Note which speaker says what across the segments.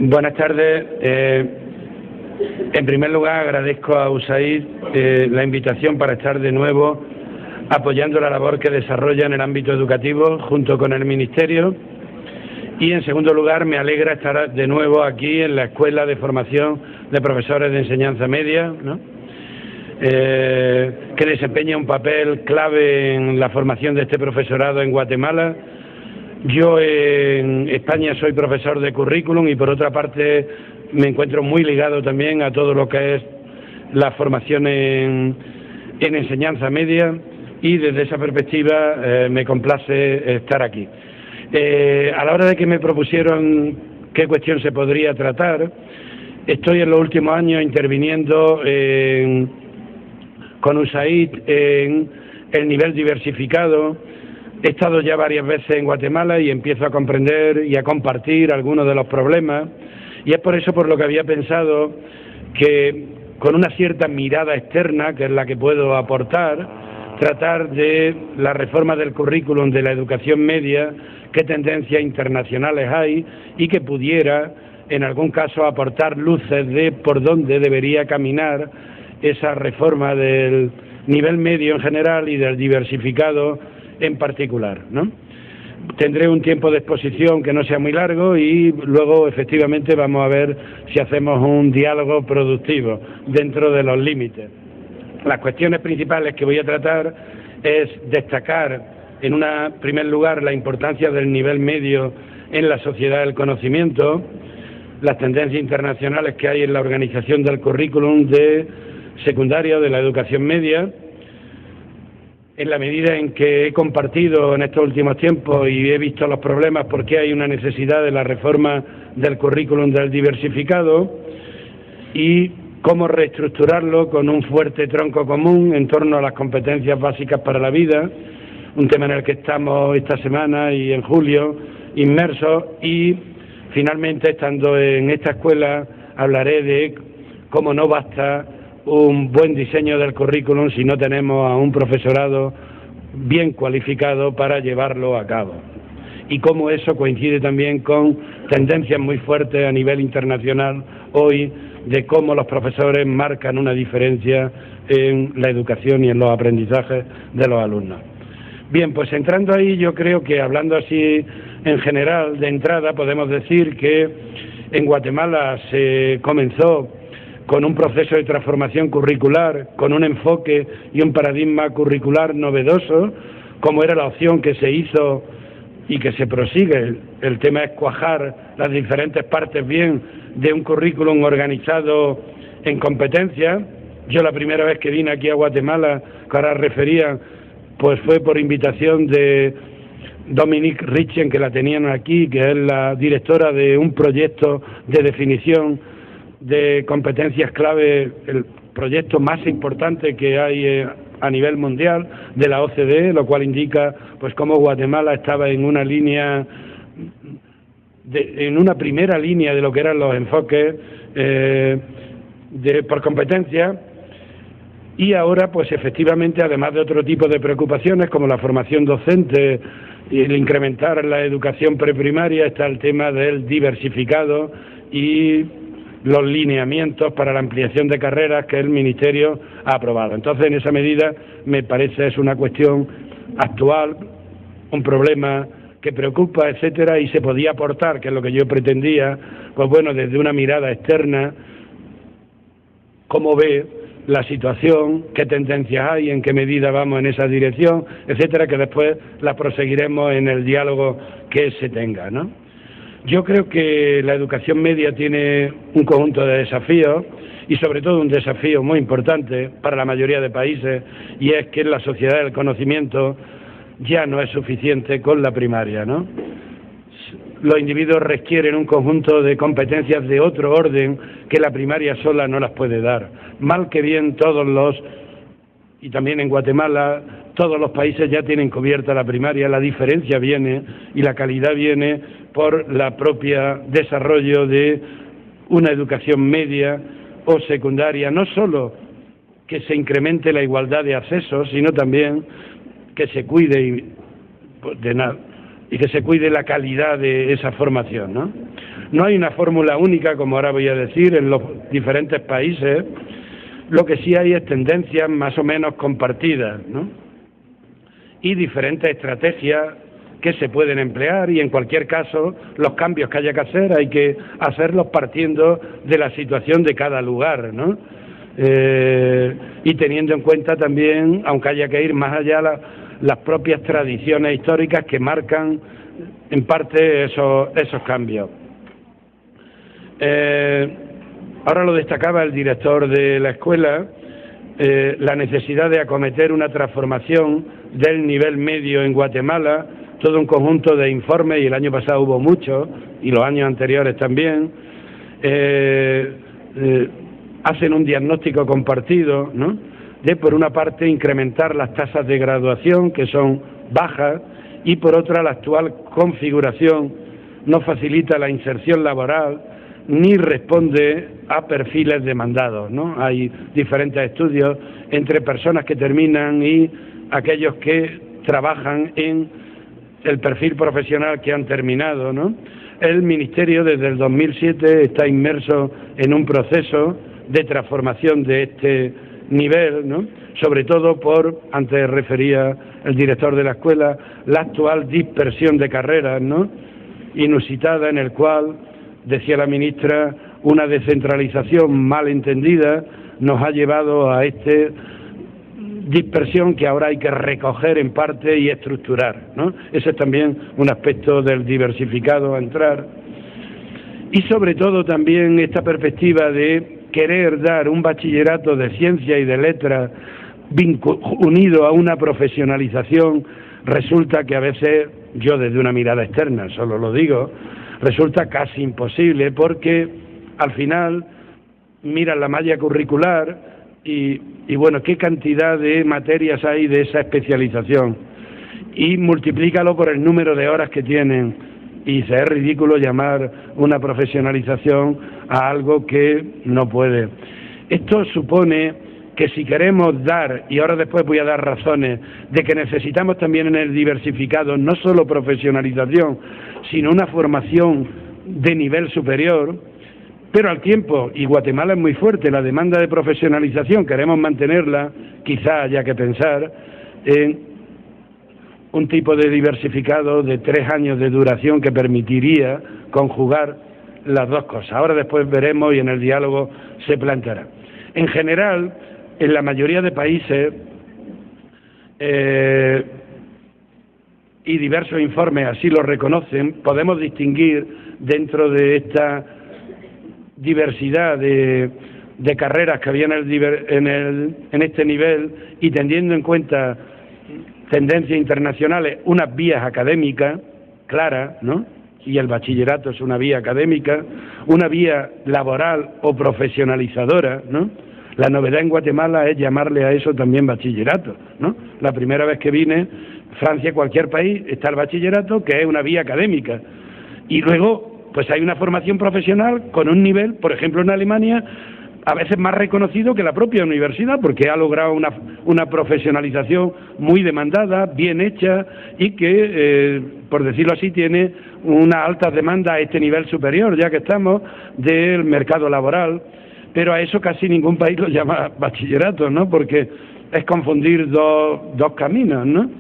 Speaker 1: Buenas tardes. En primer lugar, agradezco a USAID la invitación para estar de nuevo apoyando la labor que desarrolla en el ámbito educativo junto con el Ministerio. Y en segundo lugar, me alegra estar de nuevo aquí en la Escuela de Formación de Profesores de Enseñanza Media, ¿no? Que desempeña un papel clave en la formación de este profesorado en Guatemala. Yo en España soy profesor de currículum y por otra parte me encuentro muy ligado también a todo lo que es la formación en enseñanza media y desde esa perspectiva me complace estar aquí. A la hora de que me propusieron qué cuestión se podría tratar, estoy en los últimos años interviniendo con USAID en el nivel diversificado. He estado ya varias veces en Guatemala y empiezo a comprender y a compartir algunos de los problemas, y es por eso por lo que había pensado que con una cierta mirada externa, que es la que puedo aportar, tratar de la reforma del currículum de la educación media, qué tendencias internacionales hay y que pudiera en algún caso aportar luces de por dónde debería caminar esa reforma del nivel medio en general y del diversificado en particular, ¿no? Tendré un tiempo de exposición que no sea muy largo y luego efectivamente vamos a ver si hacemos un diálogo productivo dentro de los límites. Las cuestiones principales que voy a tratar es destacar en primer lugar la importancia del nivel medio en la sociedad del conocimiento, las tendencias internacionales que hay en la organización del currículum de secundaria de la educación media. En la medida en que he compartido en estos últimos tiempos y he visto los problemas por qué hay una necesidad de la reforma del currículum del diversificado y cómo reestructurarlo con un fuerte tronco común en torno a las competencias básicas para la vida, un tema en el que estamos esta semana y en julio inmersos, y finalmente, estando en esta escuela, hablaré de cómo no basta un buen diseño del currículum si no tenemos a un profesorado bien cualificado para llevarlo a cabo, y cómo eso coincide también con tendencias muy fuertes a nivel internacional hoy de cómo los profesores marcan una diferencia en la educación y en los aprendizajes de los alumnos. Bien, pues entrando ahí, yo creo que hablando así en general, de entrada, podemos decir que en Guatemala se comenzó con un proceso de transformación curricular, con un enfoque y un paradigma curricular novedoso, como era la opción que se hizo y que se prosigue. El tema es cuajar las diferentes partes bien de un currículum organizado en competencias. Yo la primera vez que vine aquí a Guatemala, que ahora refería, pues fue por invitación de Dominique Richen, que la tenían aquí, que es la directora de un proyecto de definición de competencias clave, el proyecto más importante que hay a nivel mundial de la OCDE, lo cual indica pues cómo Guatemala estaba en una línea, en una primera línea de lo que eran los enfoques por competencia. Y ahora, pues efectivamente, además de otro tipo de preocupaciones como la formación docente y el incrementar la educación preprimaria, está el tema del diversificado y los lineamientos para la ampliación de carreras que el Ministerio ha aprobado. Entonces, en esa medida, me parece es una cuestión actual, un problema que preocupa, etcétera, y se podía aportar, que es lo que yo pretendía, pues bueno, desde una mirada externa, cómo ve la situación, qué tendencias hay, en qué medida vamos en esa dirección, etcétera, que después la proseguiremos en el diálogo que se tenga, ¿no? Yo creo que la educación media tiene un conjunto de desafíos y sobre todo un desafío muy importante para la mayoría de países, y es que en la sociedad del conocimiento ya no es suficiente con la primaria, ¿no? Los individuos requieren un conjunto de competencias de otro orden que la primaria sola no las puede dar. Mal que bien y también en Guatemala, todos los países ya tienen cubierta la primaria. La diferencia viene y la calidad viene por la propia desarrollo de una educación media o secundaria, no solo que se incremente la igualdad de acceso, sino también que se cuide y que se cuide la calidad de esa formación, ¿no? No hay una fórmula única, como ahora voy a decir, en los diferentes países. Lo que sí hay es tendencias más o menos compartidas, ¿no? Y diferentes estrategias que se pueden emplear, y en cualquier caso los cambios que haya que hacer hay que hacerlos partiendo de la situación de cada lugar, ¿no? Y teniendo en cuenta también, aunque haya que ir más allá, las propias tradiciones históricas que marcan en parte esos cambios. Ahora lo destacaba el director de la escuela, la necesidad de acometer una transformación del nivel medio en Guatemala, todo un conjunto de informes, y el año pasado hubo muchos, y los años anteriores también, hacen un diagnóstico compartido, ¿no?, de, por una parte, incrementar las tasas de graduación, que son bajas, y por otra, la actual configuración no facilita la inserción laboral ni responde a perfiles demandados, ¿no? Hay diferentes estudios entre personas que terminan y aquellos que trabajan en el perfil profesional que han terminado, ¿no? El Ministerio desde el 2007 está inmerso en un proceso de transformación de este nivel, ¿no?, sobre todo por, antes refería el director de la escuela, la actual dispersión de carreras, ¿no?, inusitada, en el cual, decía la ministra, una descentralización mal entendida nos ha llevado a esta dispersión que ahora hay que recoger en parte y estructurar, ¿no? Ese es también un aspecto del diversificado a entrar. Y sobre todo también esta perspectiva de querer dar un bachillerato de ciencia y de letras unido a una profesionalización, resulta que a veces, yo desde una mirada externa solo lo digo, resulta casi imposible, porque al final miras la malla curricular y bueno, qué cantidad de materias hay de esa especialización, y multiplícalo por el número de horas que tienen, y se es ridículo llamar una profesionalización a algo que no puede. Esto supone que si queremos dar, y ahora después voy a dar razones, de que necesitamos también en el diversificado no solo profesionalización, sino una formación de nivel superior, pero al tiempo, y Guatemala es muy fuerte, la demanda de profesionalización, queremos mantenerla, quizá haya que pensar en un tipo de diversificado de 3 años de duración que permitiría conjugar las dos cosas. Ahora después veremos y en el diálogo se planteará. En general, en la mayoría de países, y diversos informes así lo reconocen, podemos distinguir dentro de esta diversidad de carreras que había en este nivel, y teniendo en cuenta tendencias internacionales, unas vías académicas claras, ¿no?, y el bachillerato es una vía académica, una vía laboral o profesionalizadora, ¿no? La novedad en Guatemala es llamarle a eso también bachillerato, ¿no? La primera vez que vine, Francia, cualquier país, está el bachillerato, que es una vía académica, y luego pues hay una formación profesional con un nivel, por ejemplo en Alemania, a veces más reconocido que la propia universidad, porque ha logrado una profesionalización muy demandada, bien hecha, y que, por decirlo así, tiene una alta demanda a este nivel superior, ya que estamos, del mercado laboral. Pero a eso casi ningún país lo llama bachillerato, ¿no?, porque es confundir dos caminos, ¿no?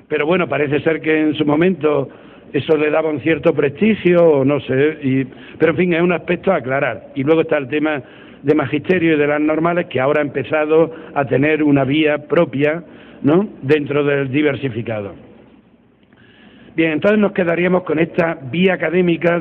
Speaker 1: Pero bueno, parece ser que en su momento eso le daba un cierto prestigio, o no sé, pero en fin, es un aspecto a aclarar. Y luego está el tema de magisterio y de las normales, que ahora ha empezado a tener una vía propia, ¿no?, dentro del diversificado. Bien, entonces nos quedaríamos con esta vía académica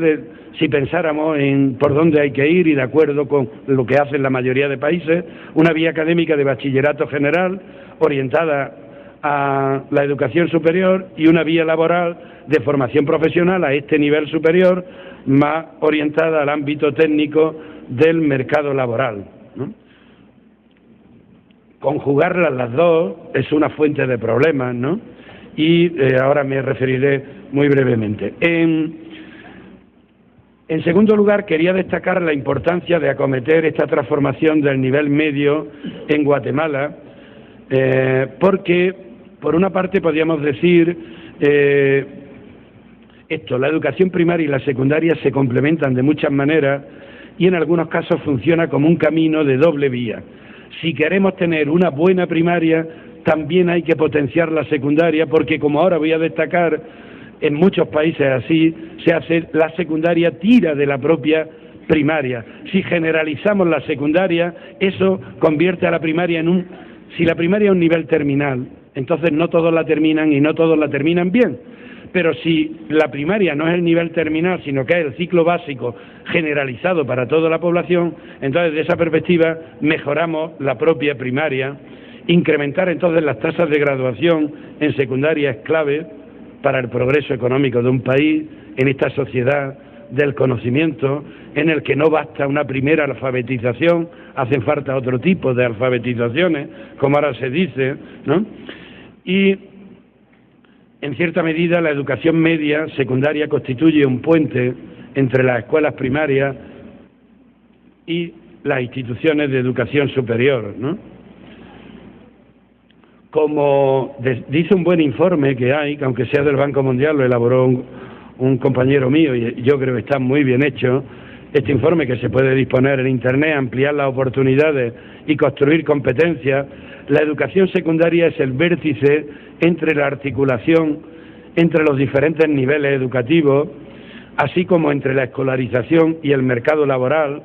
Speaker 1: si pensáramos en por dónde hay que ir, y de acuerdo con lo que hacen la mayoría de países, una vía académica de bachillerato general orientada a la educación superior, y una vía laboral de formación profesional a este nivel superior, más orientada al ámbito técnico del mercado laboral, ¿no? Conjugarlas las dos es una fuente de problemas, ¿no? Y ahora me referiré muy brevemente. En segundo lugar, quería destacar la importancia de acometer esta transformación del nivel medio en Guatemala, porque, por una parte, podríamos decir La educación primaria y la secundaria se complementan de muchas maneras y en algunos casos funciona como un camino de doble vía. Si queremos tener una buena primaria, también hay que potenciar la secundaria, porque como ahora voy a destacar, en muchos países así se hace, la secundaria tira de la propia primaria. Si generalizamos la secundaria, eso convierte a la primaria en un... Si la primaria es un nivel terminal, entonces no todos la terminan y no todos la terminan bien. Pero si la primaria no es el nivel terminal, sino que es el ciclo básico generalizado para toda la población, entonces desde esa perspectiva mejoramos la propia primaria. Incrementar entonces las tasas de graduación en secundaria es clave para el progreso económico de un país, en esta sociedad del conocimiento, en el que no basta una primera alfabetización, hacen falta otro tipo de alfabetizaciones, como ahora se dice, ¿no? Y en cierta medida la educación media, secundaria, constituye un puente entre las escuelas primarias y las instituciones de educación superior, ¿no? Como dice un buen informe que hay, que aunque sea del Banco Mundial, lo elaboró un compañero mío y yo creo que está muy bien hecho, este informe que se puede disponer en Internet, ampliar las oportunidades y construir competencias. La educación secundaria es el vértice entre la articulación entre los diferentes niveles educativos, así como entre la escolarización y el mercado laboral.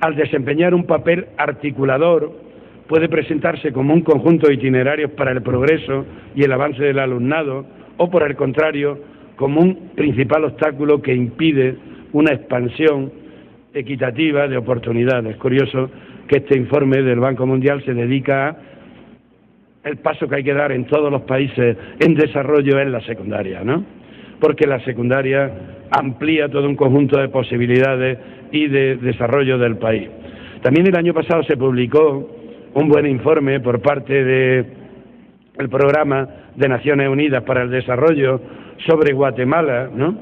Speaker 1: Al desempeñar un papel articulador, puede presentarse como un conjunto de itinerarios para el progreso y el avance del alumnado, o por el contrario, como un principal obstáculo que impide una expansión equitativa de oportunidades. Es curioso que este informe del Banco Mundial se dedica a el paso que hay que dar en todos los países en desarrollo en la secundaria, ¿no? Porque la secundaria amplía todo un conjunto de posibilidades y de desarrollo del país. También el año pasado se publicó un buen informe por parte del Programa de Naciones Unidas para el Desarrollo sobre Guatemala, ¿no?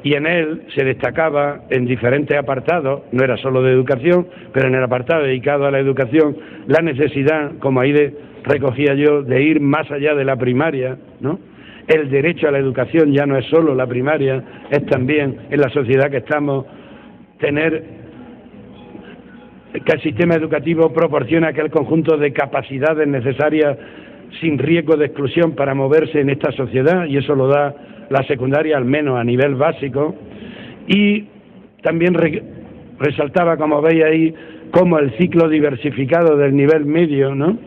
Speaker 1: Y en él se destacaba en diferentes apartados, no era solo de educación, pero en el apartado dedicado a la educación, la necesidad, como ahí recogía yo, de ir más allá de la primaria, ¿no? El derecho a la educación ya no es solo la primaria, es también en la sociedad que estamos, tener que el sistema educativo proporciona aquel conjunto de capacidades necesarias sin riesgo de exclusión para moverse en esta sociedad, y eso lo da la secundaria, al menos a nivel básico. Y también resaltaba, como veis ahí, como el ciclo diversificado del nivel medio, ¿no?,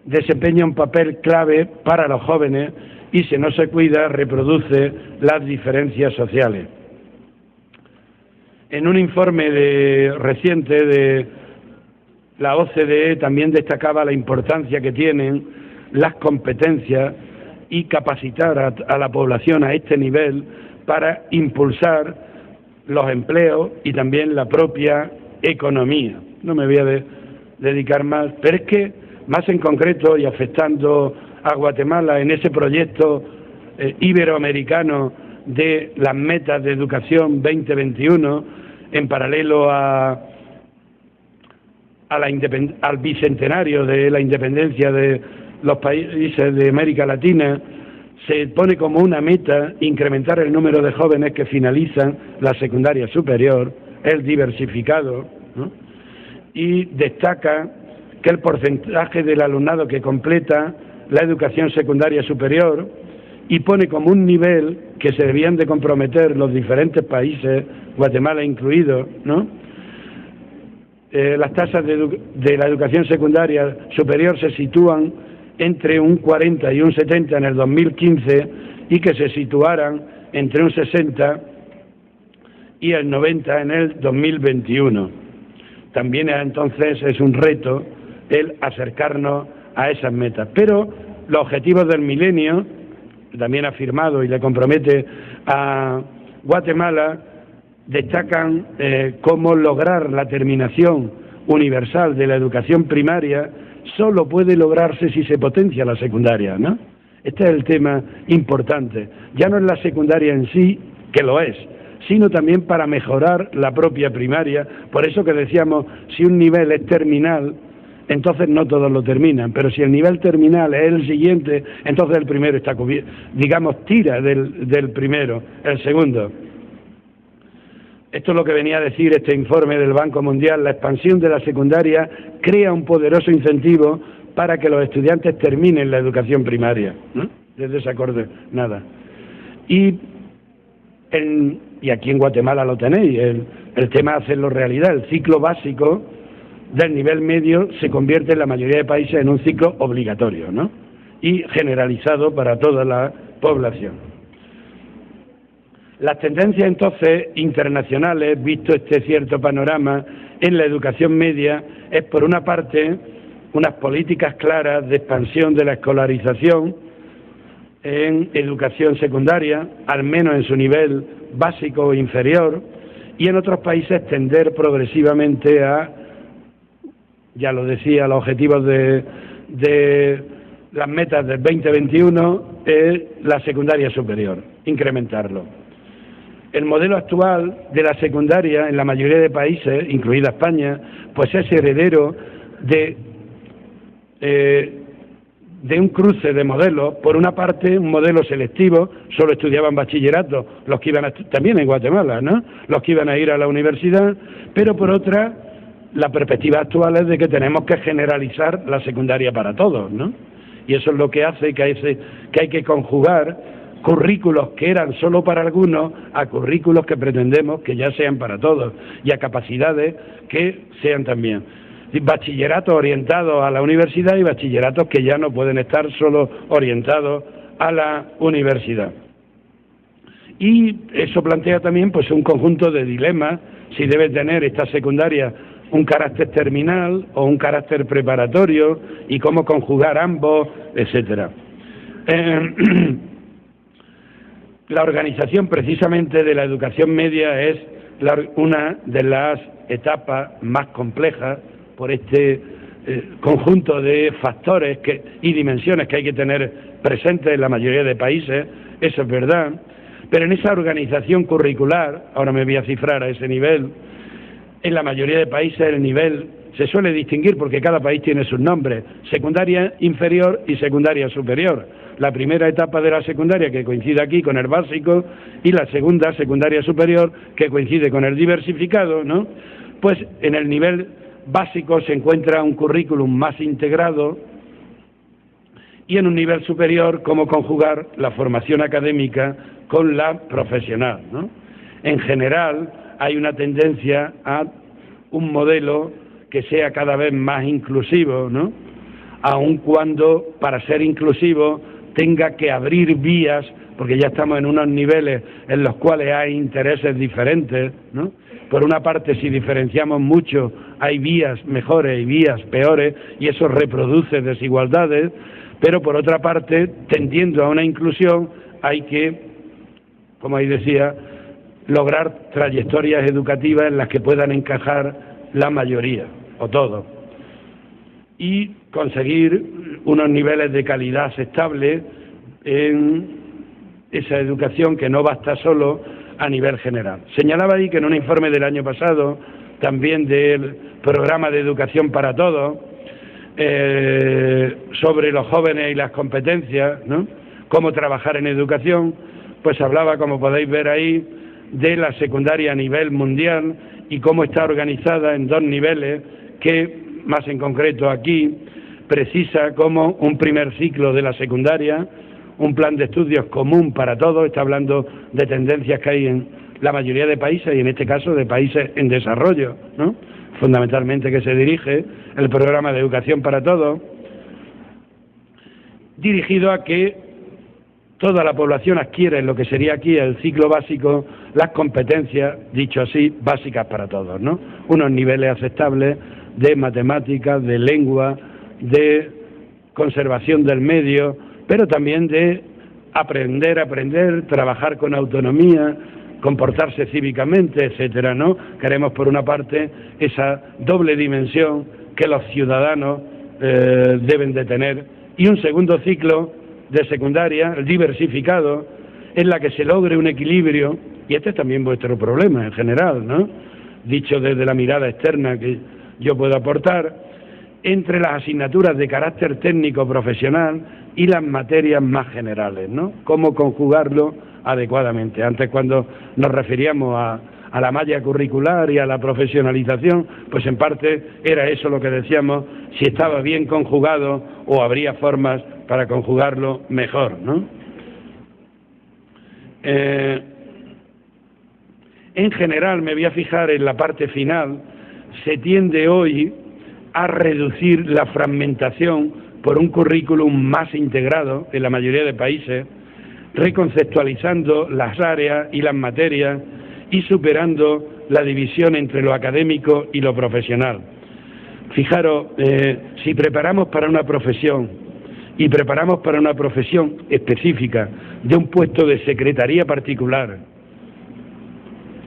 Speaker 1: desempeña un papel clave para los jóvenes y, si no se cuida, reproduce las diferencias sociales. En un informe reciente de la OCDE también destacaba la importancia que tienen las competencias y capacitar a la población a este nivel para impulsar los empleos y también la propia economía. No me voy a dedicar más, pero es que más en concreto y afectando a Guatemala en ese proyecto iberoamericano de las metas de educación 2021, en paralelo al bicentenario de la independencia de los países de América Latina, se pone como una meta incrementar el número de jóvenes que finalizan la secundaria superior, el diversificado, ¿no? Y destaca que el porcentaje del alumnado que completa la educación secundaria superior, y pone como un nivel que se debían de comprometer los diferentes países, Guatemala incluido, ¿no? Las tasas de la educación secundaria superior se sitúan entre un 40 y un 70 en el 2015, y que se situaran entre un 60 y el 90 en el 2021. También entonces es un reto el acercarnos a esas metas. Pero los objetivos del milenio, también ha firmado y le compromete a Guatemala, destacan cómo lograr la terminación universal de la educación primaria solo puede lograrse si se potencia la secundaria, ¿no? Este es el tema importante. Ya no es la secundaria en sí, que lo es, sino también para mejorar la propia primaria. Por eso que decíamos, si un nivel es terminal, entonces no todos lo terminan, pero si el nivel terminal es el siguiente, entonces el primero está cubierto, digamos, tira del primero, el segundo. Esto es lo que venía a decir este informe del Banco Mundial: la expansión de la secundaria crea un poderoso incentivo para que los estudiantes terminen la educación primaria, ¿no? Desde ese acorde, nada. Y aquí en Guatemala lo tenéis, el tema de hacerlo realidad. El ciclo básico del nivel medio se convierte en la mayoría de países en un ciclo obligatorio, ¿no? Y generalizado para toda la población. Las tendencias entonces internacionales, visto este cierto panorama en la educación media, es por una parte unas políticas claras de expansión de la escolarización en educación secundaria, al menos en su nivel básico o inferior, y en otros países tender progresivamente a, ya lo decía, los objetivos de las metas del 2021 es la secundaria superior, incrementarlo. El modelo actual de la secundaria en la mayoría de países, incluida España, pues es heredero de un cruce de modelos. Por una parte, un modelo selectivo, solo estudiaban bachillerato los que iban también en Guatemala, ¿no?, los que iban a ir a la universidad, pero por otra, la perspectiva actual es de que tenemos que generalizar la secundaria para todos, ¿no? Y eso es lo que hace que hay que conjugar currículos que eran solo para algunos a currículos que pretendemos que ya sean para todos, y a capacidades que sean también bachilleratos orientados a la universidad y bachilleratos que ya no pueden estar solo orientados a la universidad. Y eso plantea también pues un conjunto de dilemas: si debe tener esta secundaria un carácter terminal o un carácter preparatorio, y cómo conjugar ambos, etcétera. La organización precisamente de la educación media es una de las etapas más complejas por este conjunto de factores y dimensiones que hay que tener presentes en la mayoría de países, eso es verdad, pero en esa organización curricular, ahora me voy a cifrar a ese nivel, en la mayoría de países el nivel se suele distinguir porque cada país tiene sus nombres: secundaria inferior y secundaria superior. La primera etapa de la secundaria, que coincide aquí con el básico, y la segunda, secundaria superior, que coincide con el diversificado, ¿no? Pues en el nivel básico se encuentra un currículum más integrado, y en un nivel superior cómo conjugar la formación académica con la profesional, ¿no? En general hay una tendencia a un modelo que sea cada vez más inclusivo, ¿no?, aun cuando para ser inclusivo tenga que abrir vías, porque ya estamos en unos niveles en los cuales hay intereses diferentes, ¿no? Por una parte, si diferenciamos mucho, hay vías mejores y vías peores, y eso reproduce desigualdades, pero por otra parte, tendiendo a una inclusión, hay que, como ahí decía, lograr trayectorias educativas en las que puedan encajar la mayoría, o todos, y conseguir unos niveles de calidad aceptables en esa educación que no basta solo a nivel general. Señalaba ahí que en un informe del año pasado, también del programa de educación para todos, sobre los jóvenes y las competencias, ¿no?, cómo trabajar en educación, pues hablaba, como podéis ver ahí, de la secundaria a nivel mundial y cómo está organizada en dos niveles que, más en concreto aquí, precisa como un primer ciclo de la secundaria, un plan de estudios común para todos. Está hablando de tendencias que hay en la mayoría de países, y en este caso de países en desarrollo, ¿no?, fundamentalmente, que se dirige el programa de educación para todos, dirigido a que toda la población adquiere en lo que sería aquí el ciclo básico las competencias, dicho así, básicas para todos, ¿no?, unos niveles aceptables de matemáticas, de lengua, de conservación del medio, pero también de aprender, trabajar con autonomía, comportarse cívicamente, etcétera, ¿no? Queremos, por una parte, esa doble dimensión que los ciudadanos deben de tener, y un segundo ciclo de secundaria, el diversificado, en la que se logre un equilibrio, y este es también vuestro problema en general, ¿no?, dicho desde la mirada externa que yo puedo aportar, entre las asignaturas de carácter técnico profesional y las materias más generales, ¿no? Cómo conjugarlo adecuadamente. Antes, cuando nos referíamos a la malla curricular y a la profesionalización, pues en parte era eso lo que decíamos, si estaba bien conjugado o habría formas para conjugarlo mejor, ¿no? En general, me voy a fijar en la parte final, se tiende hoy a reducir la fragmentación por un currículum más integrado en la mayoría de países, reconceptualizando las áreas y las materias y superando la división entre lo académico y lo profesional. Fijaros, si preparamos para una profesión y preparamos para una profesión específica de un puesto de secretaría particular,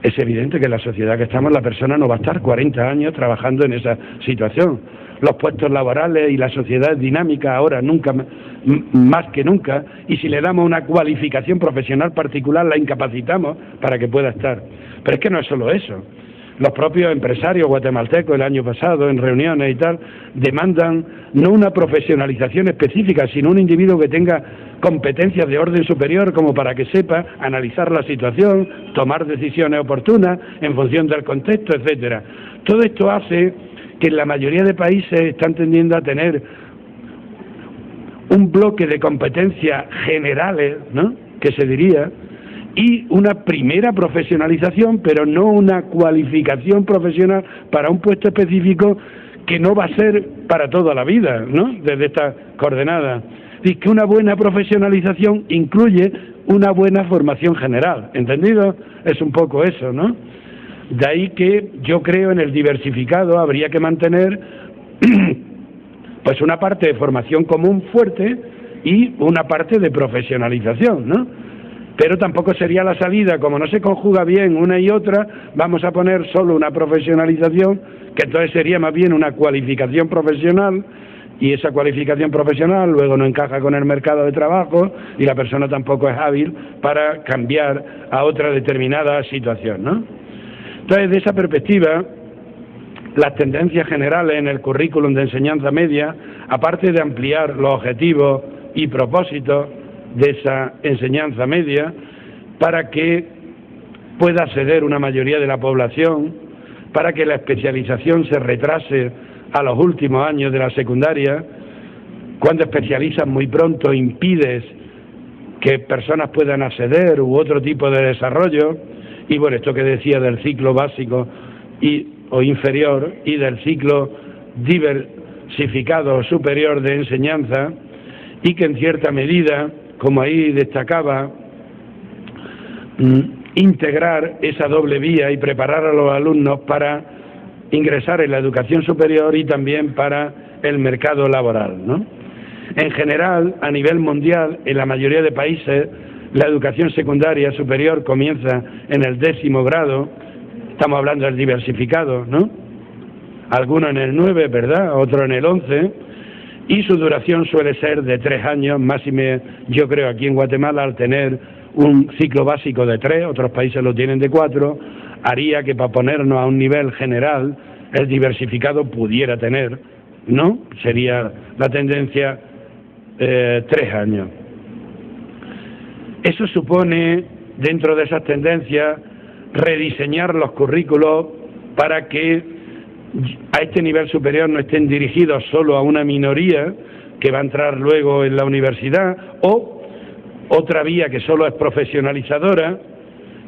Speaker 1: es evidente que en la sociedad que estamos la persona no va a estar 40 años trabajando en esa situación. Los puestos laborales y la sociedad es dinámica ahora, nunca más que nunca, y si le damos una cualificación profesional particular la incapacitamos para que pueda estar. Pero es que no es solo eso. Los propios empresarios guatemaltecos el año pasado, en reuniones y tal, demandan no una profesionalización específica, sino un individuo que tenga competencias de orden superior como para que sepa analizar la situación, tomar decisiones oportunas en función del contexto, etcétera. Todo esto hace que en la mayoría de países están tendiendo a tener un bloque de competencias generales, ¿no?, que se diría, y una primera profesionalización, pero no una cualificación profesional para un puesto específico que no va a ser para toda la vida, ¿no?, desde esta coordenada. Y que una buena profesionalización incluye una buena formación general, ¿entendido? Es un poco eso, ¿no? De ahí que yo creo en el diversificado habría que mantener pues una parte de formación común fuerte y una parte de profesionalización, ¿no? Pero tampoco sería la salida, como no se conjuga bien una y otra, vamos a poner solo una profesionalización, que entonces sería más bien una cualificación profesional, y esa cualificación profesional luego no encaja con el mercado de trabajo y la persona tampoco es hábil para cambiar a otra determinada situación, ¿no? Entonces, de esa perspectiva, las tendencias generales en el currículum de enseñanza media, aparte de ampliar los objetivos y propósitos de esa enseñanza media, para que pueda acceder una mayoría de la población, para que la especialización se retrase a los últimos años de la secundaria. Cuando especializas muy pronto impides que personas puedan acceder u otro tipo de desarrollo. Y bueno, esto que decía del ciclo básico o inferior y del ciclo diversificado superior de enseñanza, y que en cierta medida, como ahí destacaba, integrar esa doble vía y preparar a los alumnos para ingresar en la educación superior y también para el mercado laboral, ¿no? En general, a nivel mundial, en la mayoría de países, la educación secundaria superior comienza en el 10º grado, estamos hablando del diversificado, ¿no? Algunos en el 9, ¿verdad?, otros en el 11, y su duración suele ser de 3 años, máxime yo creo aquí en Guatemala, al tener un ciclo básico de 3, otros países lo tienen de 4, haría que para ponernos a un nivel general, el diversificado pudiera tener, ¿no?, sería la tendencia 3 años. Eso supone, dentro de esas tendencias, rediseñar los currículos para que a este nivel superior no estén dirigidos solo a una minoría que va a entrar luego en la universidad, o otra vía que solo es profesionalizadora.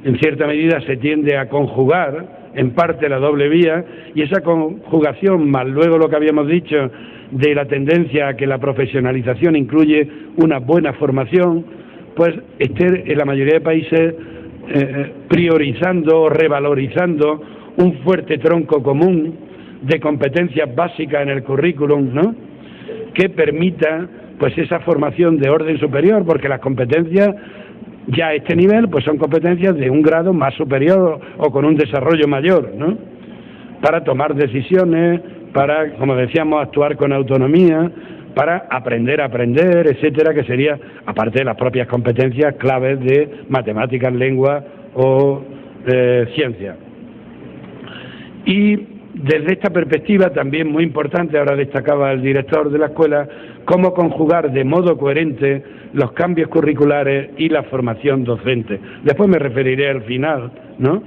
Speaker 1: En cierta medida se tiende a conjugar en parte la doble vía, y esa conjugación más luego lo que habíamos dicho de la tendencia a que la profesionalización incluye una buena formación, pues esté en la mayoría de países priorizando o revalorizando un fuerte tronco común de competencias básicas en el currículum, ¿no?, que permita pues esa formación de orden superior, porque las competencias ya a este nivel pues son competencias de un grado más superior o con un desarrollo mayor, ¿no?, para tomar decisiones, para, como decíamos, actuar con autonomía, para aprender a aprender, etcétera, que sería, aparte de las propias competencias claves de matemáticas, lengua o ciencia. Y desde esta perspectiva, también muy importante, ahora destacaba el director de la escuela, cómo conjugar de modo coherente los cambios curriculares y la formación docente. Después me referiré al final, ¿no?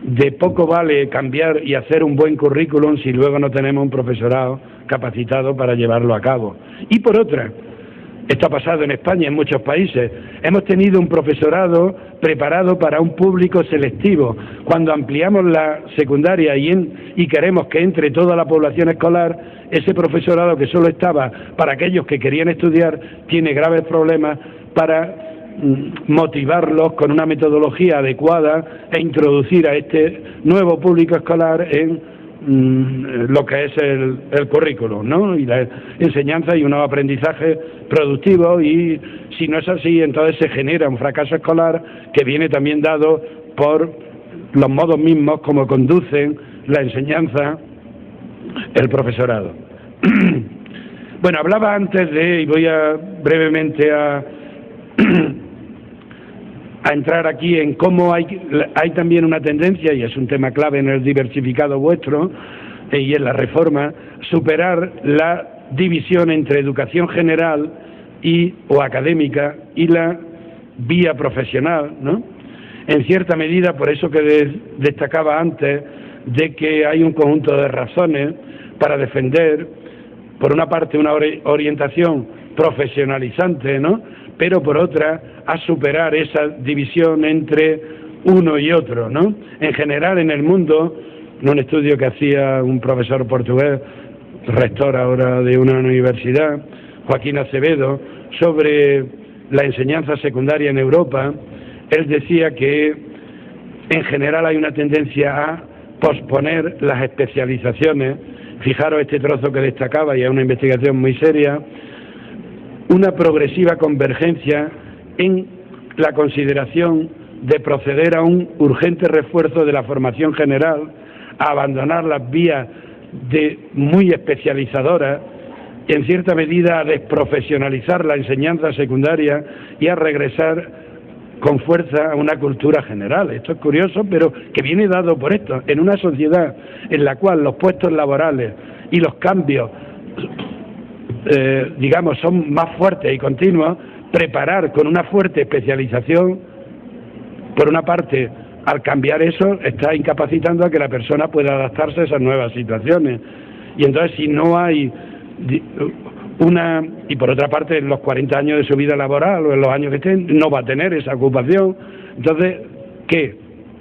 Speaker 1: De poco vale cambiar y hacer un buen currículum si luego no tenemos un profesorado capacitado para llevarlo a cabo. Y por otra, esto ha pasado en España, en muchos países, hemos tenido un profesorado preparado para un público selectivo. Cuando ampliamos la secundaria y queremos que entre toda la población escolar, ese profesorado que solo estaba para aquellos que querían estudiar tiene graves problemas para motivarlos con una metodología adecuada e introducir a este nuevo público escolar en lo que es el currículum, ¿no? Y la enseñanza y unos aprendizajes productivos, y si no es así, entonces se genera un fracaso escolar que viene también dado por los modos mismos como conducen la enseñanza el profesorado. Bueno, hablaba antes y voy brevemente a entrar aquí en cómo hay también una tendencia, y es un tema clave en el diversificado vuestro y en la reforma, superar la división entre educación general o académica y la vía profesional, ¿no? En cierta medida, por eso que destacaba antes, de que hay un conjunto de razones para defender, por una parte, una orientación profesionalizante, ¿no?, pero por otra, a superar esa división entre uno y otro, ¿no? En general, en el mundo, en un estudio que hacía un profesor portugués, rector ahora de una universidad, Joaquín Acevedo, sobre la enseñanza secundaria en Europa, él decía que en general hay una tendencia a posponer las especializaciones. Fijaros este trozo que destacaba, y es una investigación muy seria, una progresiva convergencia en la consideración de proceder a un urgente refuerzo de la formación general, a abandonar las vías muy especializadoras, y en cierta medida a desprofesionalizar la enseñanza secundaria y a regresar con fuerza a una cultura general. Esto es curioso, pero que viene dado por esto. En una sociedad en la cual los puestos laborales y los cambios digamos, son más fuertes y continuos, preparar con una fuerte especialización, por una parte, al cambiar eso, está incapacitando a que la persona pueda adaptarse a esas nuevas situaciones. Y entonces, si no hay y por otra parte, en los 40 años de su vida laboral o en los años que estén, no va a tener esa ocupación. Entonces, ¿qué?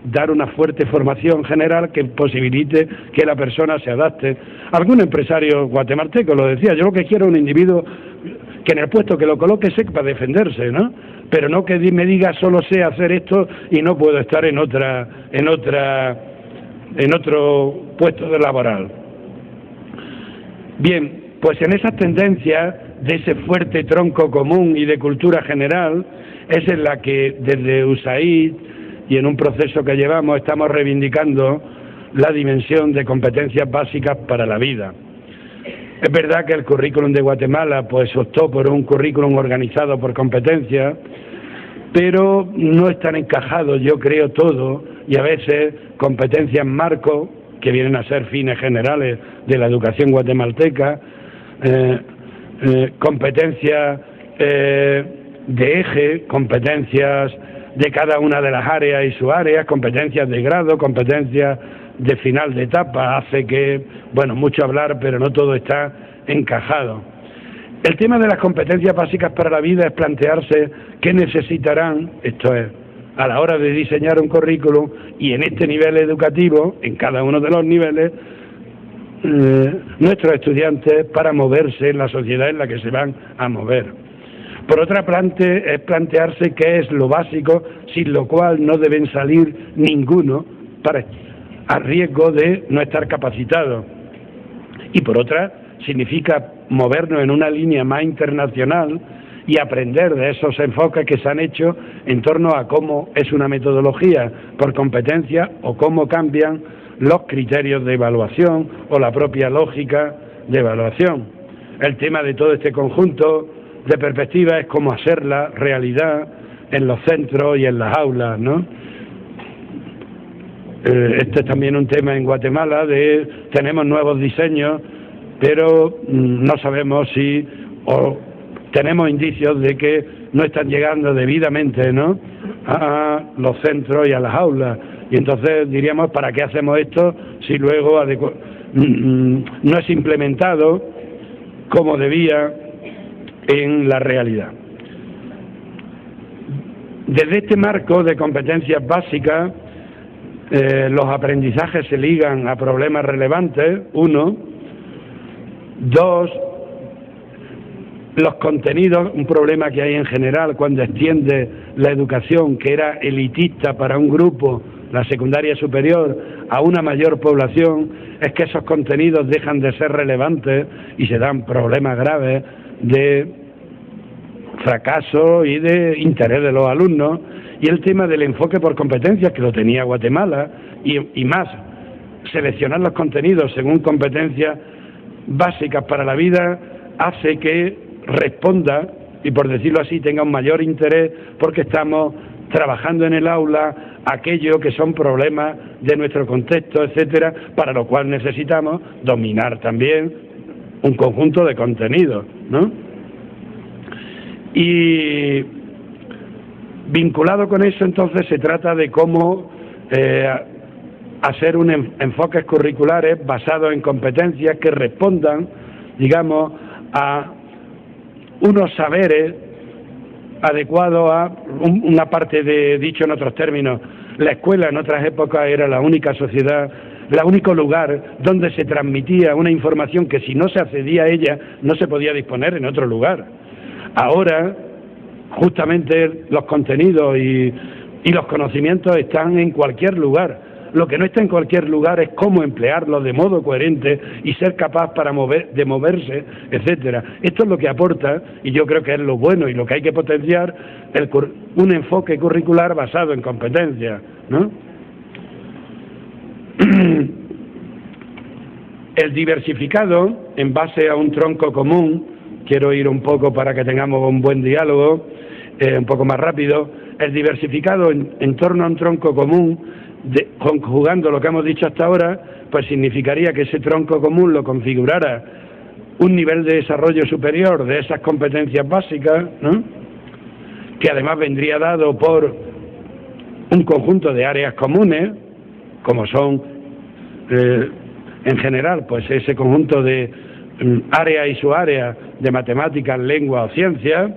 Speaker 1: Dar una fuerte formación general que posibilite que la persona se adapte. Algún empresario guatemalteco lo decía: yo lo que quiero es un individuo que en el puesto que lo coloque sepa defenderse, ¿no? Pero no que me diga solo sé hacer esto y no puedo estar en otro puesto de laboral. Bien, pues en esas tendencias de ese fuerte tronco común y de cultura general es en la que desde USAID y en un proceso que llevamos estamos reivindicando la dimensión de competencias básicas para la vida. Es verdad que el currículum de Guatemala pues optó por un currículum organizado por competencias, pero no están encajados, yo creo, todo, y a veces competencias marco, que vienen a ser fines generales de la educación guatemalteca, competencias de eje, competencias de cada una de las áreas y sus áreas, competencias de grado, competencias de final de etapa. Hace que, bueno, mucho hablar, pero no todo está encajado. El tema de las competencias básicas para la vida es plantearse qué necesitarán, esto es, a la hora de diseñar un currículum y en este nivel educativo, en cada uno de los niveles, nuestros estudiantes para moverse en la sociedad en la que se van a mover. Por otra parte, es plantearse qué es lo básico, sin lo cual no deben salir ninguno a riesgo de no estar capacitado. Y por otra, significa movernos en una línea más internacional y aprender de esos enfoques que se han hecho en torno a cómo es una metodología por competencia o cómo cambian los criterios de evaluación o la propia lógica de evaluación. El tema de todo este conjunto de perspectivas es cómo hacerla realidad en los centros y en las aulas, ¿no? Este es también un tema en Guatemala, tenemos nuevos diseños, pero no sabemos si, o tenemos indicios de que no están llegando debidamente, ¿no?, a los centros y a las aulas. Y entonces diríamos, ¿para qué hacemos esto si luego no es implementado como debía en la realidad? Desde este marco de competencias básicas, los aprendizajes se ligan a problemas relevantes, 1. 2, los contenidos, un problema que hay en general cuando extiende la educación, que era elitista para un grupo, la secundaria superior, a una mayor población, es que esos contenidos dejan de ser relevantes y se dan problemas graves de fracaso y de interés de los alumnos. Y el tema del enfoque por competencias, que lo tenía Guatemala, y más, seleccionar los contenidos según competencias básicas para la vida, hace que responda, y por decirlo así, tenga un mayor interés, porque estamos trabajando en el aula aquello que son problemas de nuestro contexto, etcétera, para lo cual necesitamos dominar también un conjunto de contenidos, ¿no? Y vinculado con eso, entonces, se trata de cómo hacer enfoques curriculares basados en competencias que respondan, digamos, a unos saberes adecuados a una parte de, dicho en otros términos, la escuela en otras épocas era la única sociedad, el único lugar donde se transmitía una información que si no se accedía a ella no se podía disponer en otro lugar. Ahora, justamente los contenidos y los conocimientos están en cualquier lugar. Lo que no está en cualquier lugar es cómo emplearlos de modo coherente y ser capaz de moverse, etcétera. Esto es lo que aporta, y yo creo que es lo bueno y lo que hay que potenciar, un enfoque curricular basado en competencias, ¿no? El diversificado, en base a un tronco común, quiero ir un poco para que tengamos un buen diálogo, un poco más rápido. El diversificado en torno a un tronco común, conjugando lo que hemos dicho hasta ahora, pues significaría que ese tronco común lo configurara un nivel de desarrollo superior de esas competencias básicas, ¿no?, que además vendría dado por un conjunto de áreas comunes, como son en general pues ese conjunto de áreas y subáreas de matemáticas, lengua o ciencia.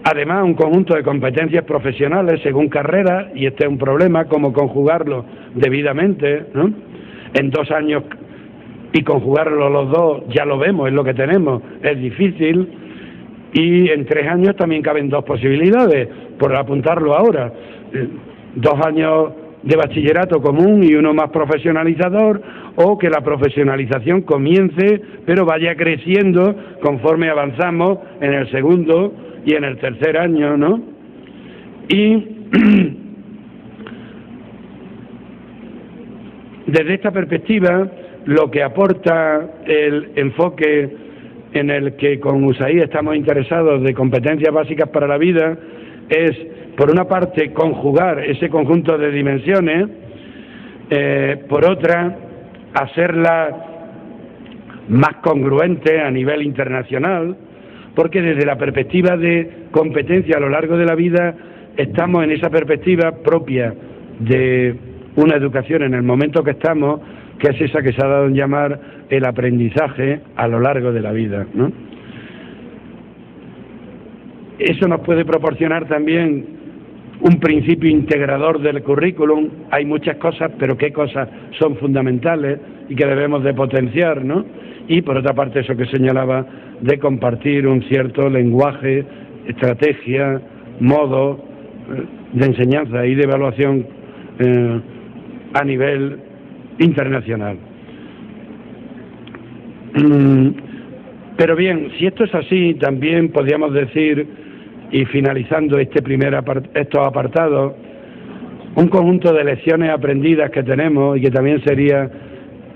Speaker 1: Además, un conjunto de competencias profesionales según carrera, y este es un problema, cómo conjugarlo debidamente, ¿no? En 2 años y conjugarlo los dos, ya lo vemos, es lo que tenemos, es difícil, y en 3 años también caben 2 posibilidades, por apuntarlo ahora, 2 años de bachillerato común y uno más profesionalizador, o que la profesionalización comience pero vaya creciendo conforme avanzamos en el segundo y en el tercer año, ¿no? Y desde esta perspectiva, lo que aporta el enfoque en el que con USAID estamos interesados de competencias básicas para la vida es, por una parte, conjugar ese conjunto de dimensiones, por otra, hacerla más congruente a nivel internacional, porque desde la perspectiva de competencia a lo largo de la vida estamos en esa perspectiva propia de una educación en el momento que estamos, que es esa que se ha dado en llamar el aprendizaje a lo largo de la vida, ¿no? Eso nos puede proporcionar también un principio integrador del currículum. Hay muchas cosas, pero qué cosas son fundamentales y que debemos de potenciar, ¿no? Y por otra parte, eso que señalaba, de compartir un cierto lenguaje, estrategia, modo de enseñanza y de evaluación a nivel internacional. Pero bien, si esto es así, también podríamos decir, y finalizando estos apartados, un conjunto de lecciones aprendidas que tenemos y que también sería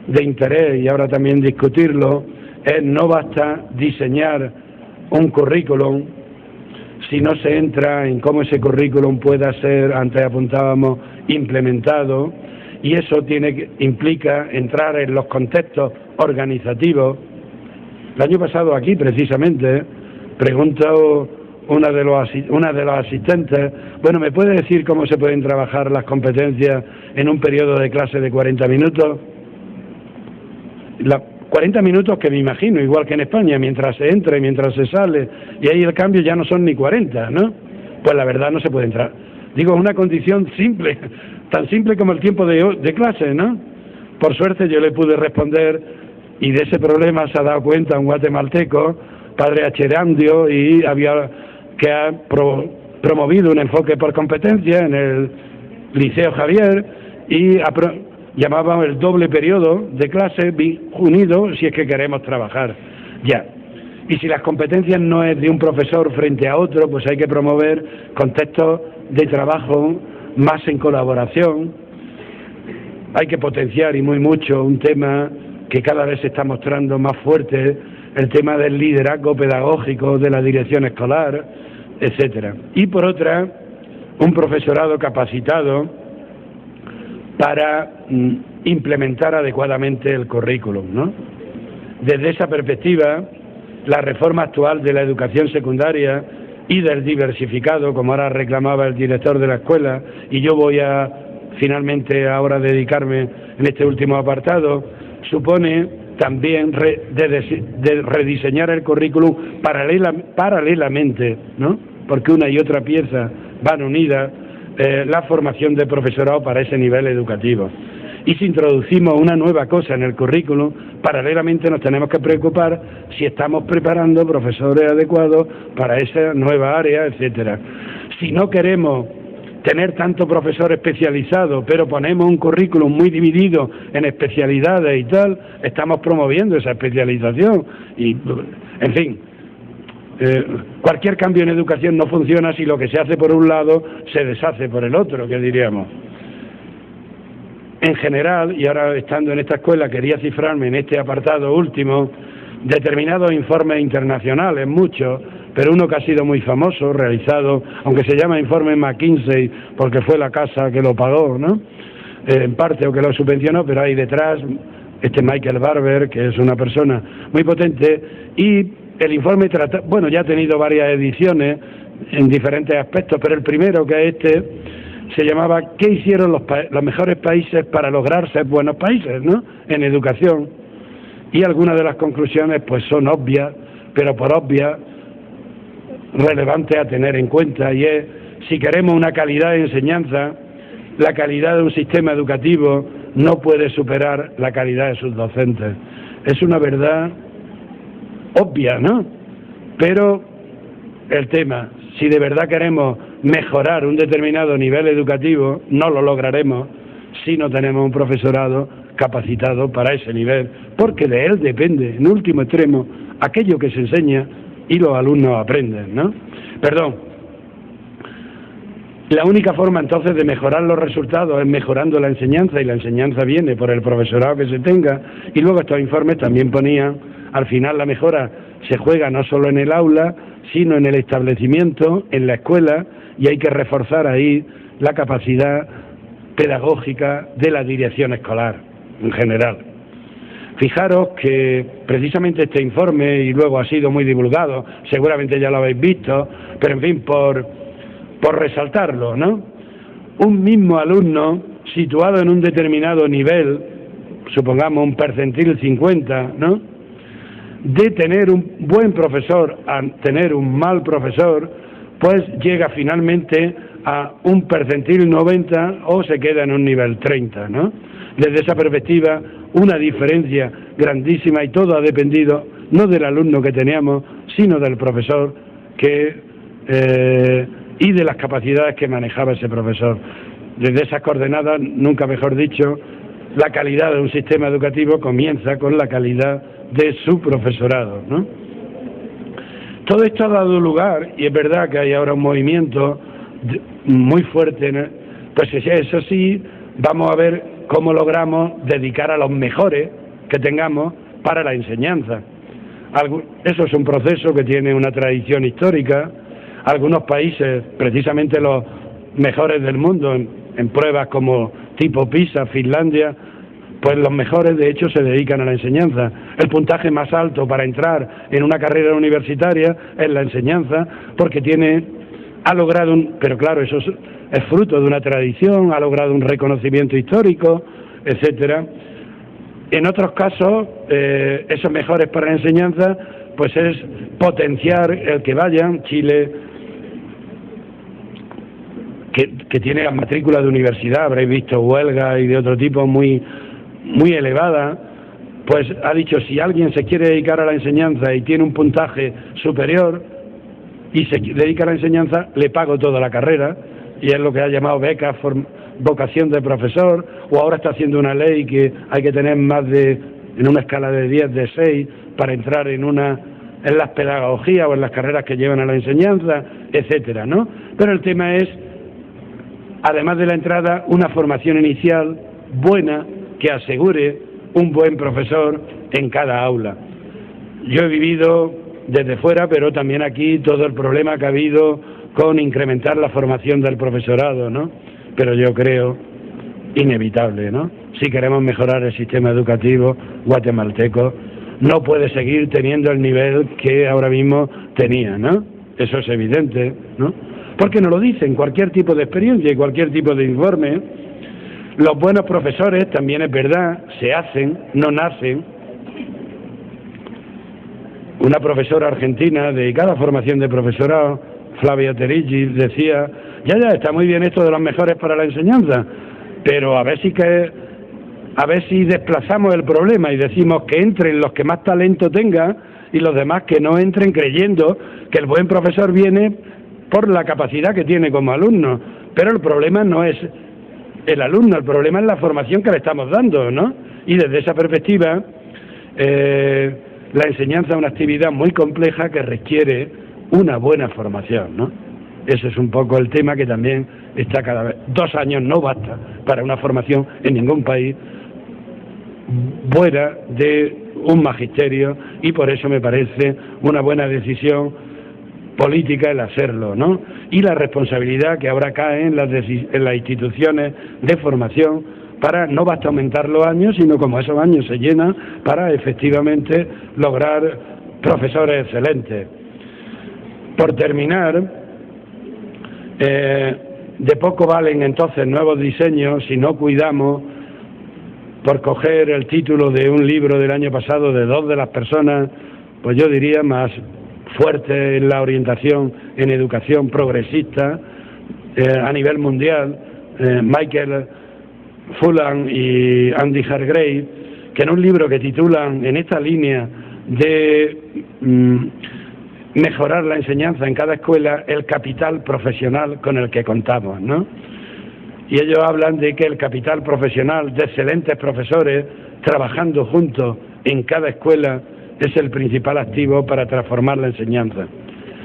Speaker 1: de interés, y ahora también discutirlo, es: no basta diseñar un currículum si no se entra en cómo ese currículum pueda ser, antes apuntábamos, implementado, y eso implica entrar en los contextos organizativos. El año pasado aquí, precisamente, preguntó una de los asistentes, bueno, ¿me puede decir cómo se pueden trabajar las competencias en un periodo de clase de 40 minutos? 40 minutos que me imagino, igual que en España, mientras se entra y mientras se sale, y ahí el cambio ya no son ni 40, ¿no? Pues la verdad no se puede entrar. Digo, es una condición simple, tan simple como el tiempo de clase, ¿no? Por suerte yo le pude responder, y de ese problema se ha dado cuenta un guatemalteco, padre Acherandio, y que ha promovido un enfoque por competencia en el Liceo Javier, y llamábamos el doble periodo de clase unido si es que queremos trabajar ya. Y si las competencias no es de un profesor frente a otro, pues hay que promover contextos de trabajo más en colaboración. Hay que potenciar y muy mucho un tema que cada vez se está mostrando más fuerte, el tema del liderazgo pedagógico, de la dirección escolar, etcétera. Y por otra, un profesorado capacitado para implementar adecuadamente el currículum, ¿no? Desde esa perspectiva, la reforma actual de la educación secundaria y del diversificado, como ahora reclamaba el director de la escuela, y yo voy a finalmente ahora dedicarme en este último apartado, supone también de rediseñar el currículum paralelamente, ¿no? Porque una y otra pieza van unidas, la formación de profesorado para ese nivel educativo. Y si introducimos una nueva cosa en el currículum, paralelamente nos tenemos que preocupar si estamos preparando profesores adecuados para esa nueva área, etcétera. Si no queremos tener tanto profesor especializado, pero ponemos un currículum muy dividido en especialidades y tal, estamos promoviendo esa especialización. Y, en fin, cualquier cambio en educación no funciona si lo que se hace por un lado se deshace por el otro, que diríamos. En general, y ahora estando en esta escuela quería cifrarme en este apartado último, determinados informes internacionales, muchos, pero uno que ha sido muy famoso, realizado, aunque se llama informe McKinsey, porque fue la casa que lo pagó, ¿no? En parte, o que lo subvencionó, pero hay detrás Michael Barber, que es una persona muy potente, y el informe trata, bueno, ya ha tenido varias ediciones en diferentes aspectos, pero el primero, que es se llamaba ¿qué hicieron los mejores países para lograr ser buenos países, ¿no?, en educación? Y algunas de las conclusiones pues son obvias, pero por obvias, relevantes a tener en cuenta, y es, si queremos una calidad de enseñanza, la calidad de un sistema educativo no puede superar la calidad de sus docentes. Es una verdad obvia, ¿no? Pero el tema, si de verdad queremos mejorar un determinado nivel educativo, no lo lograremos si no tenemos un profesorado capacitado para ese nivel, porque de él depende, en último extremo, aquello que se enseña y los alumnos aprenden, ¿no? Perdón. La única forma entonces de mejorar los resultados es mejorando la enseñanza, y la enseñanza viene por el profesorado que se tenga, y luego estos informes también ponían, al final la mejora se juega no solo en el aula, sino en el establecimiento, en la escuela, y hay que reforzar ahí la capacidad pedagógica de la dirección escolar en general. Fijaros que precisamente este informe, y luego ha sido muy divulgado, seguramente ya lo habéis visto, pero en fin, por resaltarlo, ¿no? Un mismo alumno situado en un determinado nivel, supongamos un percentil 50, ¿no?, de tener un buen profesor a tener un mal profesor, pues llega finalmente a un percentil 90 o se queda en un nivel 30, ¿no? Desde esa perspectiva, una diferencia grandísima, y todo ha dependido no del alumno que teníamos, sino del profesor y de las capacidades que manejaba ese profesor. Desde esas coordenadas, nunca mejor dicho, la calidad de un sistema educativo comienza con la calidad de su profesorado, ¿no? Todo esto ha dado lugar, y es verdad que hay ahora un movimiento muy fuerte, ¿no? Pues eso sí, vamos a ver cómo logramos dedicar a los mejores que tengamos para la enseñanza. Eso es un proceso que tiene una tradición histórica. Algunos países, precisamente los mejores del mundo, en pruebas como tipo PISA, Finlandia, pues los mejores de hecho se dedican a la enseñanza. El puntaje más alto para entrar en una carrera universitaria es la enseñanza, porque ha logrado pero claro, eso es fruto de una tradición, ha logrado un reconocimiento histórico, etcétera. En otros casos, esos mejores para la enseñanza, pues es potenciar el que vayan. Chile, que tiene las matrículas de universidad, habréis visto huelgas y de otro tipo muy elevada, pues ha dicho, si alguien se quiere dedicar a la enseñanza y tiene un puntaje superior y se dedica a la enseñanza, le pago toda la carrera, y es lo que ha llamado beca, vocación de profesor, o ahora está haciendo una ley que hay que tener en una escala de 10, de 6, para entrar en las pedagogías o en las carreras que llevan a la enseñanza, etcétera, ¿no? Pero el tema es, además de la entrada, una formación inicial buena que asegure un buen profesor en cada aula. Yo he vivido desde fuera, pero también aquí, todo el problema que ha habido con incrementar la formación del profesorado, ¿no? Pero yo creo inevitable, ¿no? Si queremos mejorar el sistema educativo guatemalteco, no puede seguir teniendo el nivel que ahora mismo tenía, ¿no? Eso es evidente, ¿no? Porque nos lo dicen, cualquier tipo de experiencia y cualquier tipo de informe. Los buenos profesores, también es verdad, se hacen, no nacen. Una profesora argentina dedicada a formación de profesorado, Flavia Terigi, decía, ya, está muy bien esto de los mejores para la enseñanza, pero a ver si desplazamos el problema y decimos que entren los que más talento tengan y los demás que no entren creyendo que el buen profesor viene por la capacidad que tiene como alumno. Pero el problema no es el alumno, el problema es la formación que le estamos dando, ¿no? Y desde esa perspectiva, la enseñanza es una actividad muy compleja que requiere una buena formación, ¿no? Ese es un poco el tema que también está cada vez. 2 años no basta para una formación en ningún país fuera de un magisterio, y por eso me parece una buena decisión política el hacerlo, ¿no? Y la responsabilidad que ahora cae en las instituciones de formación, para no basta aumentar los años, sino como esos años se llenan, para efectivamente lograr profesores excelentes. Por terminar, de poco valen entonces nuevos diseños si no cuidamos, por coger el título de un libro del año pasado de 2 de las personas, pues yo diría más fuertes en la orientación en educación progresista a nivel mundial, Michael Fullan y Andy Hargrave, que en un libro que titulan en esta línea de mejorar la enseñanza en cada escuela, el capital profesional con el que contamos, ¿no? Y ellos hablan de que el capital profesional de excelentes profesores trabajando juntos en cada escuela es el principal activo para transformar la enseñanza.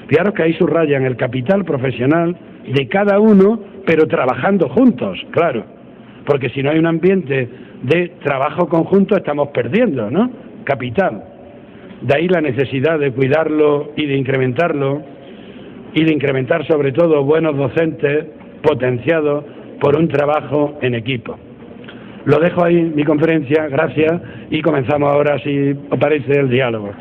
Speaker 1: Fijaros que ahí subrayan el capital profesional de cada uno, pero trabajando juntos, claro, porque si no hay un ambiente de trabajo conjunto estamos perdiendo, ¿no? Capital. De ahí la necesidad de cuidarlo y de incrementarlo, y de incrementar sobre todo buenos docentes potenciados por un trabajo en equipo. Lo dejo ahí, mi conferencia, gracias, y comenzamos ahora, si os parece, el diálogo.